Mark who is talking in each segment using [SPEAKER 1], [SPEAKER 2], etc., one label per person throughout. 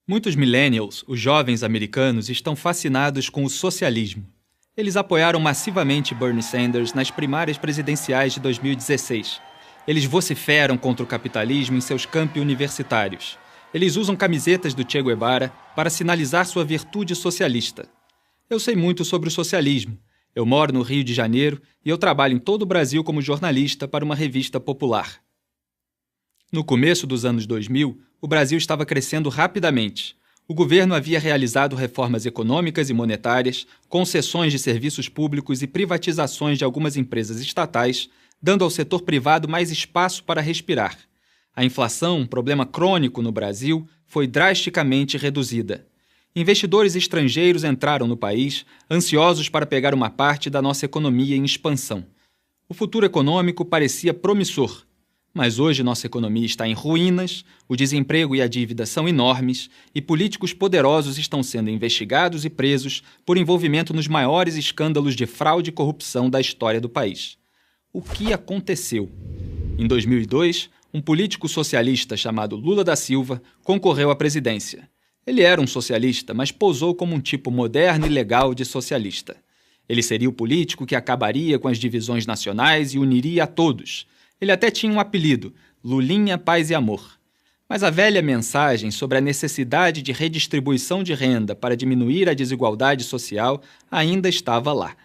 [SPEAKER 1] Muitos millennials, os jovens americanos, estão fascinados com o socialismo. Eles apoiaram massivamente Bernie Sanders nas primárias presidenciais de 2016. Eles vociferam contra o capitalismo em seus campi universitários. Eles usam camisetas do Che Guevara para sinalizar sua virtude socialista. Eu sei muito sobre o socialismo. Eu moro no Rio de Janeiro e eu trabalho em todo o Brasil como jornalista para uma revista popular. No começo dos anos 2000, o Brasil estava crescendo rapidamente. O governo havia realizado reformas econômicas e monetárias, concessões de serviços públicos e privatizações de algumas empresas estatais, dando ao setor privado mais espaço para respirar. A inflação, um problema crônico no Brasil, foi drasticamente reduzida. Investidores estrangeiros entraram no país, ansiosos para pegar uma parte da nossa economia em expansão. O futuro econômico parecia promissor. Mas hoje nossa economia está em ruínas, o desemprego e a dívida são enormes e políticos poderosos estão sendo investigados e presos por envolvimento nos maiores escândalos de fraude e corrupção da história do país. O que aconteceu? Em 2002, um político socialista chamado Lula da Silva concorreu à presidência. Ele era um socialista, mas posou como um tipo moderno e legal de socialista. Ele seria o político que acabaria com as divisões nacionais e uniria a todos. Ele até tinha um apelido, Lulinha, Paz e Amor. Mas a velha mensagem sobre a necessidade de redistribuição de renda para diminuir a desigualdade social ainda estava lá.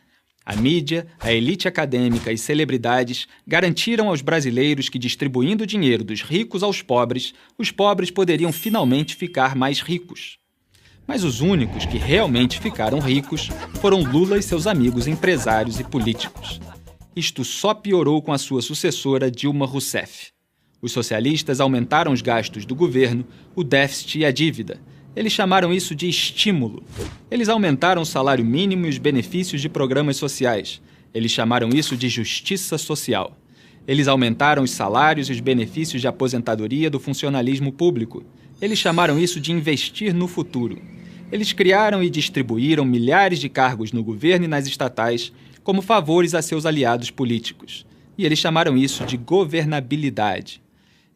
[SPEAKER 1] A mídia, a elite acadêmica e celebridades garantiram aos brasileiros que, distribuindo o dinheiro dos ricos aos pobres, os pobres poderiam finalmente ficar mais ricos. Mas os únicos que realmente ficaram ricos foram Lula e seus amigos empresários e políticos. Isto só piorou com a sua sucessora Dilma Rousseff. Os socialistas aumentaram os gastos do governo, o déficit e a dívida. Eles chamaram isso de estímulo. Eles aumentaram o salário mínimo e os benefícios de programas sociais. Eles chamaram isso de justiça social. Eles aumentaram os salários e os benefícios de aposentadoria do funcionalismo público. Eles chamaram isso de investir no futuro. Eles criaram e distribuíram milhares de cargos no governo e nas estatais como favores a seus aliados políticos. E eles chamaram isso de governabilidade.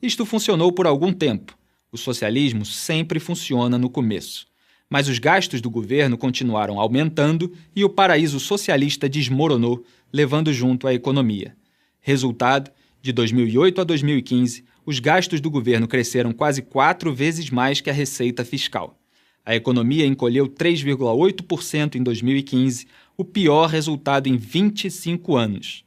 [SPEAKER 1] Isto funcionou por algum tempo. O socialismo sempre funciona no começo. Mas os gastos do governo continuaram aumentando e o paraíso socialista desmoronou, levando junto a economia. Resultado, de 2008 a 2015, os gastos do governo cresceram quase 4 vezes mais que a receita fiscal. A economia encolheu 3,8% em 2015, o pior resultado em 25 anos.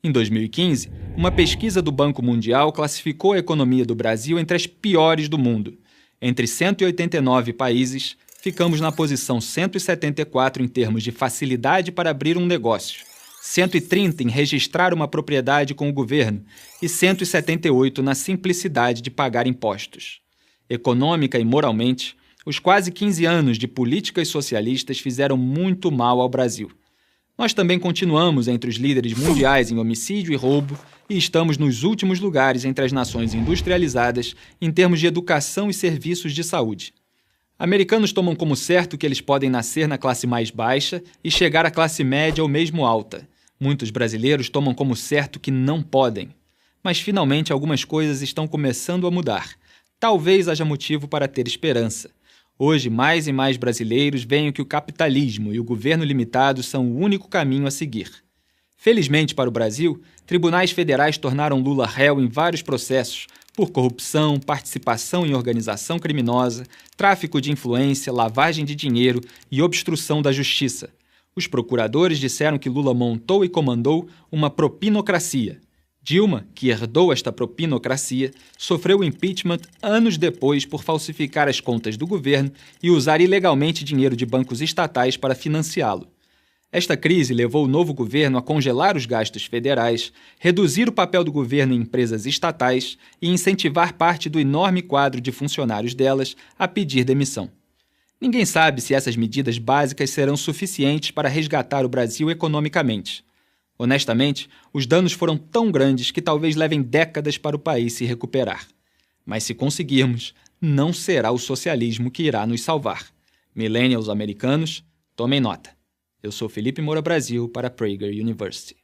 [SPEAKER 1] Em 2015, uma pesquisa do Banco Mundial classificou a economia do Brasil entre as piores do mundo. Entre 189 países, ficamos na posição 174 em termos de facilidade para abrir um negócio, 130 em registrar uma propriedade com o governo e 178 na simplicidade de pagar impostos. Econômica e moralmente, os quase 15 anos de políticas socialistas fizeram muito mal ao Brasil. Nós também continuamos entre os líderes mundiais em homicídio e roubo e estamos nos últimos lugares entre as nações industrializadas em termos de educação e serviços de saúde. Americanos tomam como certo que eles podem nascer na classe mais baixa e chegar à classe média ou mesmo alta. Muitos brasileiros tomam como certo que não podem. Mas finalmente algumas coisas estão começando a mudar. Talvez haja motivo para ter esperança. Hoje, mais e mais brasileiros veem que o capitalismo e o governo limitado são o único caminho a seguir. Felizmente para o Brasil, tribunais federais tornaram Lula réu em vários processos por corrupção, participação em organização criminosa, tráfico de influência, lavagem de dinheiro e obstrução da justiça. Os procuradores disseram que Lula montou e comandou uma propinocracia. Dilma, que herdou esta propinocracia, sofreu o impeachment anos depois por falsificar as contas do governo e usar ilegalmente dinheiro de bancos estatais para financiá-lo. Esta crise levou o novo governo a congelar os gastos federais, reduzir o papel do governo em empresas estatais e incentivar parte do enorme quadro de funcionários delas a pedir demissão. Ninguém sabe se essas medidas básicas serão suficientes para resgatar o Brasil economicamente. Honestamente, os danos foram tão grandes que talvez levem décadas para o país se recuperar. Mas se conseguirmos, não será o socialismo que irá nos salvar. Millennials americanos, tomem nota. Eu sou Felipe Moura Brasil para Prager University.